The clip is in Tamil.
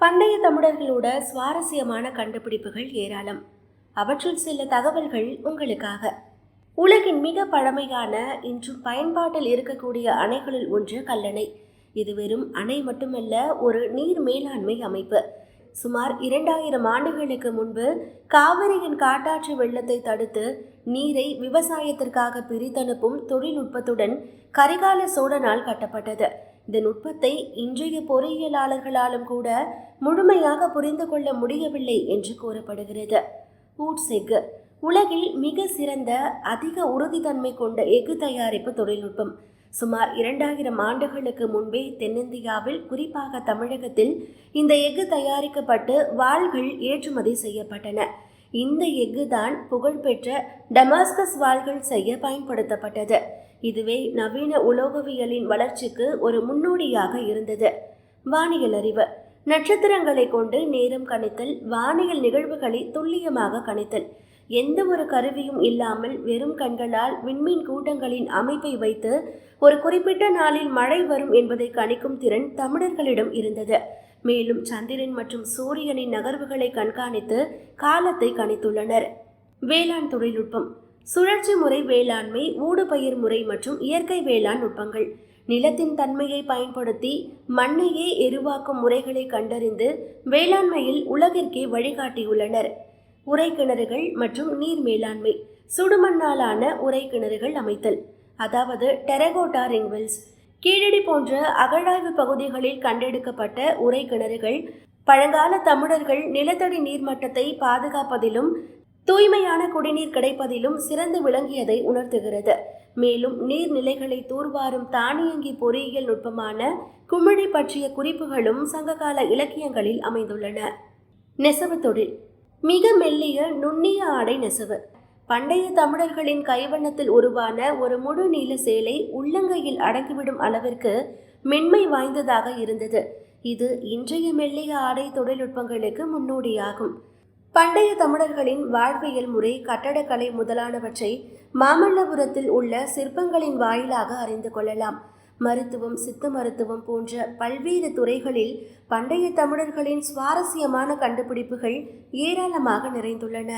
பண்டைய தமிழர்களோட சுவாரஸ்யமான கண்டுபிடிப்புகள் ஏராளம். அவற்றில் சில தகவல்கள் உங்களுக்காக. உலகின் மிக பழமையான இன்றும் பயன்பாட்டில் இருக்கக்கூடிய அணைகளில் ஒன்று கல்லணை. இது வெறும் அணை மட்டுமல்ல, ஒரு நீர் மேலாண்மை அமைப்பு. சுமார் 2000 ஆண்டுகளுக்கு முன்பு காவிரியின் காட்டாற்று வெள்ளத்தை தடுத்து நீரை விவசாயத்திற்காக பிரித்தனுப்பும் தொழில்நுட்பத்துடன் கரிகால சோழனால் கட்டப்பட்டது. இந்த நுட்பத்தை இன்றைய பொறியியலாளர்களாலும் கூட முழுமையாக புரிந்து கொள்ள முடியவில்லை என்று கூறப்படுகிறது. ஊட்ஸ் எஃகு உலகில் மிக சிறந்த அதிக உறுதித்தன்மை கொண்ட எஃகு தயாரிப்பு தொழில்நுட்பம். சுமார் 2000 ஆண்டுகளுக்கு முன்பே தென்னிந்தியாவில், குறிப்பாக தமிழகத்தில் இந்த எஃகு தயாரிக்கப்பட்டு வாள்கள் ஏற்றுமதி செய்யப்பட்டன. இந்த எஃகு தான் புகழ்பெற்ற டமாஸ்கஸ் வாள்கள் செய்ய பயன்படுத்தப்பட்டது. இதுவே நவீன உலோகவியலின் வளர்ச்சிக்கு ஒரு முன்னோடியாக இருந்தது. வானியல் அறிவு நட்சத்திரங்களை கொண்டு நேரம் கணித்தல், வானியல் நிகழ்வுகளை துல்லியமாக கணித்தல். எந்த ஒரு கருவியும் இல்லாமல் வெறும் கண்களால் விண்மீன் கூட்டங்களின் அமைப்பை வைத்து ஒரு குறிப்பிட்ட நாளில் மழை வரும் என்பதை கணிக்கும் திறன் தமிழர்களிடம் இருந்தது. மேலும் சந்திரன் மற்றும் சூரியனின் நகர்வுகளை கண்காணித்து காலத்தை கணித்துள்ளனர். வேளாண் தொழில்நுட்பம் சுழற்சி முறை வேளாண்மை, ஊடுபயிர் முறை மற்றும் இயற்கை வேளாண் நுட்பங்கள். நிலத்தின் தன்மையை பயன்படுத்தி மண்ணையே எருவாக்கும் முறைகளை கண்டறிந்து வேளாண்மையில் உலகிற்கே வழிகாட்டியுள்ளனர். உரை கிணறுகள் மற்றும் நீர் மேலாண்மை. சுடுமண்ணாலான உரை கிணறுகள் அமைத்தல், அதாவது டெரகோட்டா ரிங்வெல்ஸ். கீழடி போன்ற அகழாய்வு பகுதிகளில் கண்டெடுக்கப்பட்ட உரை கிணறுகள் பழங்கால தமிழர்கள் நிலத்தடி நீர்மட்டத்தை பாதுகாப்பதிலும் தூய்மையான குடிநீர் கிடைப்பதிலும் சிறந்து விளங்கியதை உணர்த்துகிறது. மேலும் நீர்நிலைகளை தூர்வாரும் தானியங்கி பொறியியல் நுட்பமான குமிழி பற்றிய குறிப்புகளும் சங்ககால இலக்கியங்களில் அமைந்துள்ளன. நெசவு தொழில் மிக மெல்லிய நுண்ணிய ஆடை நெசவு. பண்டைய தமிழர்களின் கைவண்ணத்தில் உருவான ஒரு முழு நீள சேலை உள்ளங்கையில் அடங்கிவிடும் அளவிற்கு மென்மை வாய்ந்ததாக இருந்தது. இது இன்றைய மெல்லிய ஆடை தொழில்நுட்பங்களுக்கு முன்னோடியாகும். பண்டைய தமிழர்களின் வாழ்வியல் முறை, கட்டடக்கலை முதலானவற்றை மாமல்லபுரத்தில் உள்ள சிற்பங்களின் வாயிலாக அறிந்து கொள்ளலாம். மருத்துவம், சித்த மருத்துவம் போன்ற பல்வேறு துறைகளில் பண்டைய தமிழர்களின் சுவாரஸ்யமான கண்டுபிடிப்புகள் ஏராளமாக நிறைந்துள்ளன.